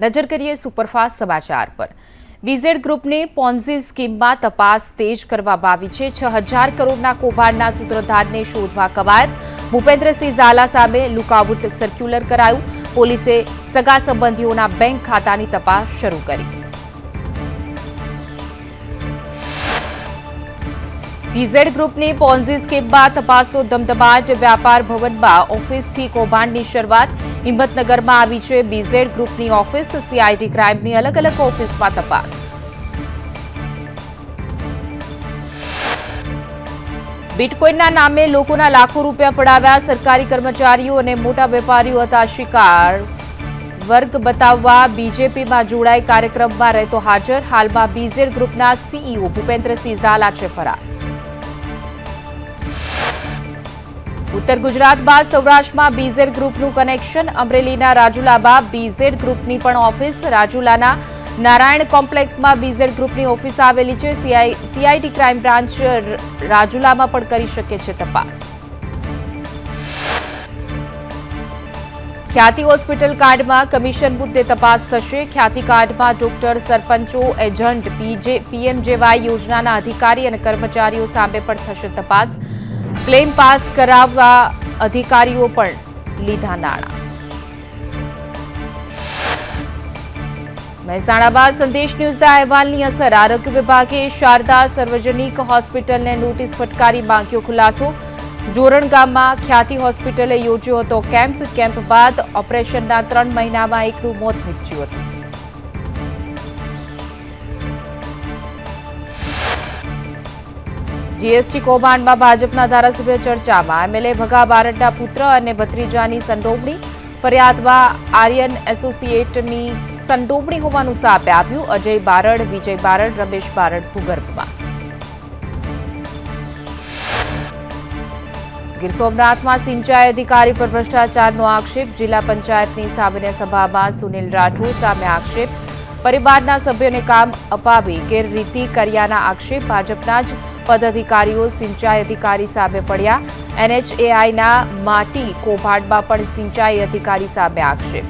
નજર કરીએ સુપરફાસ્ટ સમાચાર પર। બીઝેડ ગ્રુપની પોન્ઝી સ્કીમમાં તપાસ તેજ કરવામાં આવી છે। 6,000 કરોડના કૌભાંડના સૂત્રધારને શોધવા કવાયત। ભૂપેન્દ્રસિંહ ઝાલા સામે લુકઆઉટ સર્ક્યુલર કરાયું। પોલીસે સગા સંબંધીઓના બેંક ખાતાની તપાસ શરૂ કરી। બીઝેડ ગ્રુપની પોન્ઝી સ્કીમમાં તપાસનો ધમધમાટ। વ્યાપાર ભવનમાં ઓફિસથી કૌભાંડની શરૂઆત। હિંમતનગરમાં આવી છે બીઝેડ ગ્રુપની ઓફિસ। સીઆઈડી ક્રાઇમની અલગ અલગ ઓફિસમાં તપાસ। બિટકોઇનના નામે લોકોના લાખો રૂપિયા પડાવ્યા। સરકારી કર્મચારીઓ અને મોટા વેપારીઓ હતા શિકાર। વર્ગ બતાવવા બીજેપીમાં જોડાઈ કાર્યક્રમમાં રહેતો હાજર। હાલમાં બીઝેડ ગ્રુપના સીઈઓ ભૂપેન્દ્રસિંહ ઝાલા છે ફરાર। ઉત્તર ગુજરાત બાદ સૌરાષ્ટ્રમાં બીઝેડ ગ્રુપનું કનેક્શન। અમરેલીના રાજુલામાં બીઝેડ ગ્રુપની પણ ઓફિસ। રાજુલાના નારાયણ કોમ્પ્લેક્સમાં બીઝેડ ગ્રુપની ઓફિસ આવેલી છે। સીઆઈડી ક્રાઇમ બ્રાન્ચ રાજુલામાં પણ કરી શકે છે તપાસ। ખ્યાતિ હોસ્પિટલ કાર્ડમાં કમિશન મુદ્દે તપાસ થશે। ખ્યાતિ કાર્ડમાં ડોક્ટર, સરપંચો, એજન્ટ, પીએમજેવાય યોજનાના અધિકારી અને કર્મચારીઓ સામે પણ થશે તપાસ। ક્લેમ પાસ કરાવવા અધિકારીઓ પણ લીધા નાણાં। મહેસાણામાં સંદેશ ન્યૂઝના અહેવાલની અસર। આરોગ્ય વિભાગે શારદા સાર્વજનિક હોસ્પિટલને નોટિસ ફટકારી માંગ્યો ખુલાસો। જોરણ ગામમાં ખ્યાતિ હોસ્પિટલે યોજ્યો હતો કેમ્પ બાદ ઓપરેશનના 3 મહિનામાં એકનું મોત નીપજ્યું હતું। જીએસટી કૌભાંડમાં ભાજપના ધારાસભ્ય ચર્ચામાં। એમએલએ ભગા બારડના પુત્ર અને ભત્રીજાની સંડોવણી। ફરિયાદમાં આર્યન એસોસિએટની સંડોવણી હોવાનું સામે આવ્યું। અજય બારડ, વિજય બારડ, રમેશ બારડ ભૂગર્ભમાં। ગીર સોમનાથમાં સિંચાઈ અધિકારી પર ભ્રષ્ટાચારનો આક્ષેપ। જિલ્લા પંચાયતની સામાન્ય સભામાં સુનિલ રાઠોડ સામે આક્ષેપ। પરિવારના સભ્યોને કામ અપાવી ગેરરીતિ કર્યાના આક્ષેપ। ભાજપના જ પદાધિકારીઓ સિંચાઈ અધિકારી સામે પડ્યા। એનએચએઆઈના માટી કૌભાંડમાં પણ સિંચાઈ અધિકારી સામે આક્ષેપ।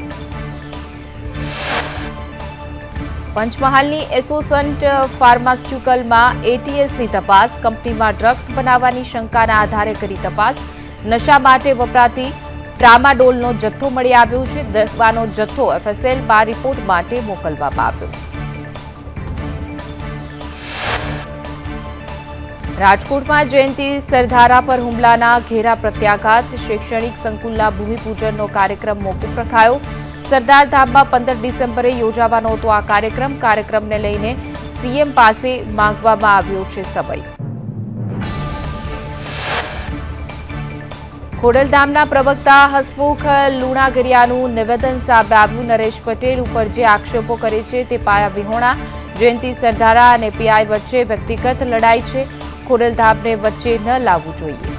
પંચમહાલની એસોસન્ટ ફાર્માસ્યુટિકલમાં એટીએસની તપાસ। કંપનીમાં ડ્રગ્સ બનાવવાની શંકાના આધારે કરી તપાસ। નશા માટે વપરાતી ટ્રામાડોલનો જથ્થો મળી આવ્યો છે। દવાનો જથ્થો એફએસએલમાં રિપોર્ટ માટે મોકલવામાં આવ્યો। રાજકોટમાં જયંતિ સરધારા પર હુમલાના ઘેરા પ્રત્યાઘાત। શૈક્ષણિક સંકુલના ભૂમિપૂજનનો કાર્યક્રમ મોકૂફ રખાયો। સરદાર ધામમાં 15 ડિસેમ્બરે યોજાવાનો હતો આ કાર્યક્રમ। કાર્યક્રમને લઈને સીએમ પાસે માંગવામાં આવ્યો છે સમય। ખોડલધામના પ્રવક્તા હસમુખ લુણાગરિયાનું નિવેદન સામે આવ્યું। નરેશ પટેલ ઉપર જે આક્ષેપો કરે છે તે પાયાવિહોણા। જયંતિ સરધારા અને પીઆઈ વચ્ચે વ્યક્તિગત લડાઈ છે। ખોડલધામને વચ્ચે ન લાવવું જોઈએ।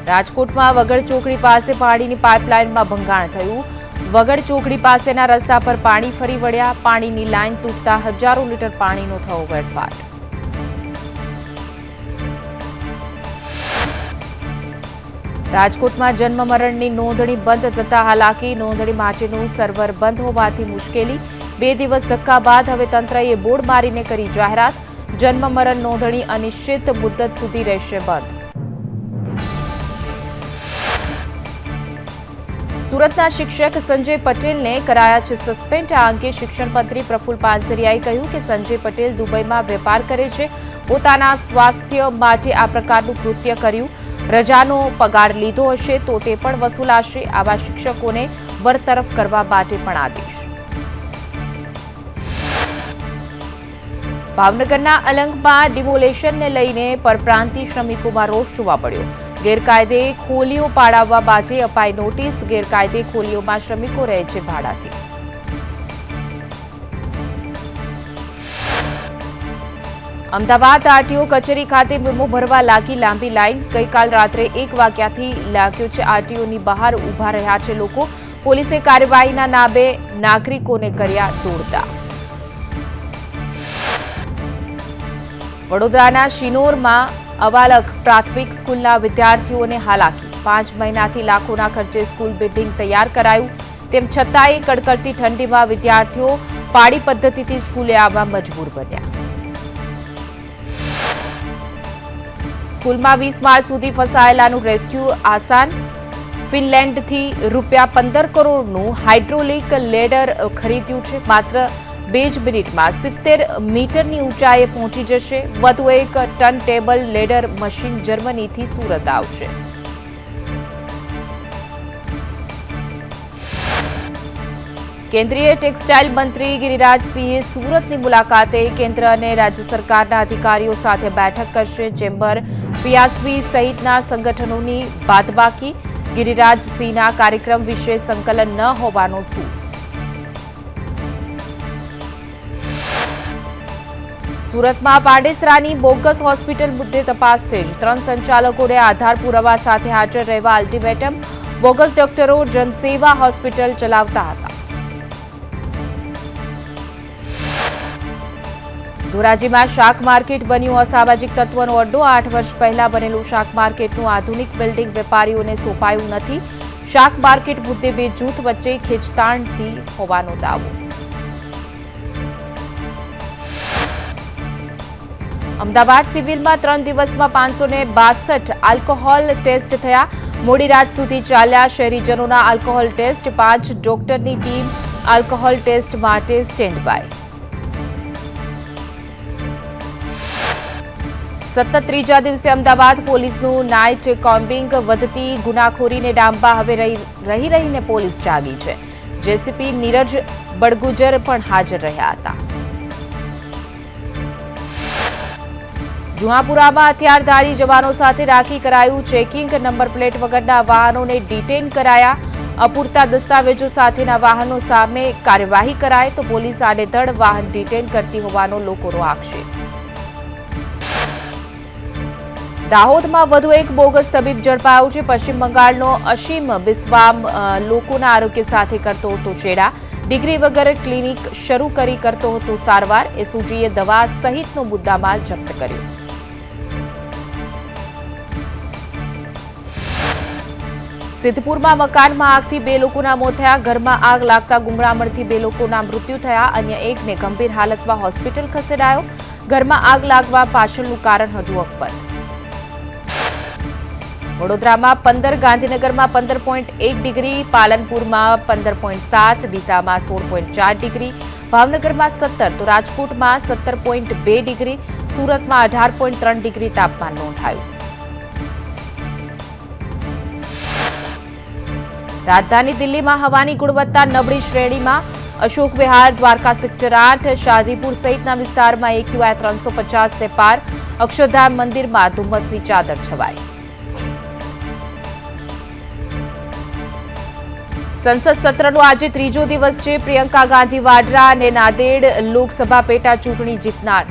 રાજકોટમાં વગડ ચોકડી પાસે પાણીની પાઇપલાઇનમાં ભંગાણ થયું। વગડ ચોકડી પાસેના રસ્તા પર પાણી ફરી વળ્યા। પાણીની લાઇન તૂટતા હજારો લીટર પાણીનો થયો વેડફાટ। રાજકોટમાં જન્મ મરણની નોંધણી બંધ થતા હાલાકી। નોંધણી માટેનું સર્વર બંધ હોવાથી મુશ્કેલી। 2 દિવસ ધક્કા બાદ હવે તંત્રએ બોર્ડ મારીને કરી જાહેરાત। જન્મ મરણ નોંધણી અનિશ્ચિત મુદ્દત સુધી રહેશે બંધ। સુરતના શિક્ષક સંજય પટેલને કરાયા છે સસ્પેન્ડ। આ અંગે શિક્ષણ મંત્રી પ્રફુલ્લ પાનસરિયાએ કહ્યું કે સંજય પટેલ દુબઈમાં વેપાર કરે છે। પોતાના સ્વાસ્થ્ય માટે આ પ્રકારનું કૃત્ય કર્યું। રજાનો પગાર લીધો હશે તો તે પણ વસૂલાશે। આવા શિક્ષકોને બરતરફ કરવા માટે પણ આદેશ। ભાવનગરના અલંગમાં ડિમોલેશનને લઈને પરપ્રાંતીય શ્રમિકોમાં રોષ જોવા મળ્યો। ગેરકાયદે ખોલીઓ પાડાવવા માટે અપાઈ નોટિસ। ગેરકાયદે ખોલીઓમાં શ્રમિકો રહે છે ભાડાથી। અમદાવાદ આરટીઓ કચેરી ખાતે મેમો ભરવા લાગી લાંબી લાઇન। ગઈકાલ રાત્રે 1 વાગ્યાથી લાગ્યો છે આરટીઓની બહાર ઉભા રહ્યા છે લોકો। પોલીસે કાર્યવાહીના નામે નાગરિકોને કર્યા દોડતા। વડોદરાના શિનોરમાં અવાલખ પ્રાથમિક સ્કૂલના વિદ્યાર્થીઓને હાલાકી। 5 મહિનાથી લાખોના ખર્ચે સ્કૂલ બિલ્ડિંગ તૈયાર કરાયું, તેમ છતાંય કડકડતી ઠંડીમાં વિદ્યાર્થીઓ પાળી પદ્ધતિથી સ્કૂલે આવવા મજબૂર બન્યા. સ્કૂલમાં 20 માર્ચ સુધી ફસાયેલાનું રેસ્ક્યુ આસાન. ફિનલેન્ડથી ₹15 કરોડનું હાઇડ્રોલિક લેડર ખરીદ્યું છે. માત્ર 2 મિનિટમાં 70 મીટરની ઊંચાઈએ પહોંચી જશે. વધુ એક ટર્ન ટેબલ લેડર મશીન જર્મનીથી સુરત આવશે. કેન્દ્રીય ટેક્સટાઇલ મંત્રી ગિરિરાજસિંહે સુરતની મુલાકાતે કેન્દ્ર અને રાજ્ય સરકારના અધિકારીઓ સાથે બેઠક કરશે. ચેમ્બર, પીઆસબી સહિતના સંગઠનોની બાદબાકી. ગિરિરાજસિંહના કાર્યક્રમ વિશે સંકલન ન હોવાનો સૂર. સુરતમાં પાંડેસરાની બોગસ હોસ્પિટલ મુદ્દે તપાસ તેજ. 3 સંચાલકોને આધાર પુરાવા સાથે હાજર રહેવા અલ્ટિમેટમ. બોગસ ડોક્ટરો જનસેવા હોસ્પિટલ ચલાવતા હતા. ધોરાજીમાં શાક માર્કેટ બન્યું અસામાજિક તત્વોનો અડ્ડો. 8 વર્ષ પહેલા બનેલું શાક માર્કેટનું આધુનિક બિલ્ડિંગ વેપારીઓને સોંપાયું નથી. શાક માર્કેટ મુદ્દે 2 જૂથ વચ્ચે ખેંચતાણથી હોવાનો દાવો. અમદાવાદ સિવિલમાં 3 દિવસમાં 562 આલ્કોહોલ ટેસ્ટ થયા. મોડી રાત સુધી ચાલ્યા શહેરીજનોના આલ્કોહોલ ટેસ્ટ. 5 ડોક્ટરની ટીમ આલ્કોહોલ ટેસ્ટ માટે સ્ટેન્ડ બાય. સતત ત્રીજા દિવસે અમદાવાદ પોલીસનું નાઇટ કોમ્બિંગ. વધતી ગુનાખોરીને ડામવા હવે રહીને પોલીસ જાગી છે. જેસીપી નીરજ બડગુજર પણ હાજર રહ્યા હતા. જુહાપુરામાં હથિયારધારી જવાનો સાથે રાખી કરાયું ચેકિંગ. નંબર પ્લેટ વગરના વાહનોને ડિટેન કરાયા. અપૂરતા દસ્તાવેજો સાથેના વાહનો સામે કાર્યવાહી કરાય તો પોલીસ આડેધડ વાહન ડિટેન કરતી હોવાનો લોકોનો આક્ષેપ. દાહોદમાં વધુ એક બોગસ તબીબ ઝડપાયો છે. પશ્ચિમ બંગાળનો અસીમ બિસ્વામ લોકોના આરોગ્ય સાથે કરતો હતો ચેડા. ડિગ્રી વગર ક્લિનિક શરૂ કરી કરતો હતો સારવાર. એસઓજીએ દવા સહિતનો મુદ્દામાલ જપ્ત કર્યો. સિદ્ધપુરમાં મકાનમાં આગથી 2 લોકોના મોત થયા. ઘરમાં આગ લાગતા ગુંગળામણથી 2 લોકોના મૃત્યુ થયા. અન્ય એકને ગંભીર હાલતમાં હોસ્પિટલ ખસેડાયો. ઘરમાં આગ લાગવા પાછળનું કારણ હજુ અકબંધ. વડોદરામાં 15, ગાંધીનગરમાં 15.1 ડિગ્રી, પાલનપુરમાં 15.7, ડીસામાં 16.4 ડિગ્રી, ભાવનગરમાં 17 તો રાજકોટમાં 17.2 ડિગ્રી, સુરતમાં 18.3 ડિગ્રી તાપમાન નોંધાયું. રાજધાની દિલ્હીમાં હવાની ગુણવત્તા નબળી શ્રેણીમાં. અશોક વિહાર, દ્વારકા સેક્ટર 8, શાદીપુર સહિતના વિસ્તારમાં AQI 350 ને પાર. અક્ષરધામ મંદિરમાં ધુમ્મસની ચાદર છવાઈ. સંસદ સત્રનો આજે ત્રીજો દિવસ છે. પ્રિયંકા ગાંધી વાડ્રા અને નાદેડ લોકસભા પેટા ચૂંટણી જીતનાર.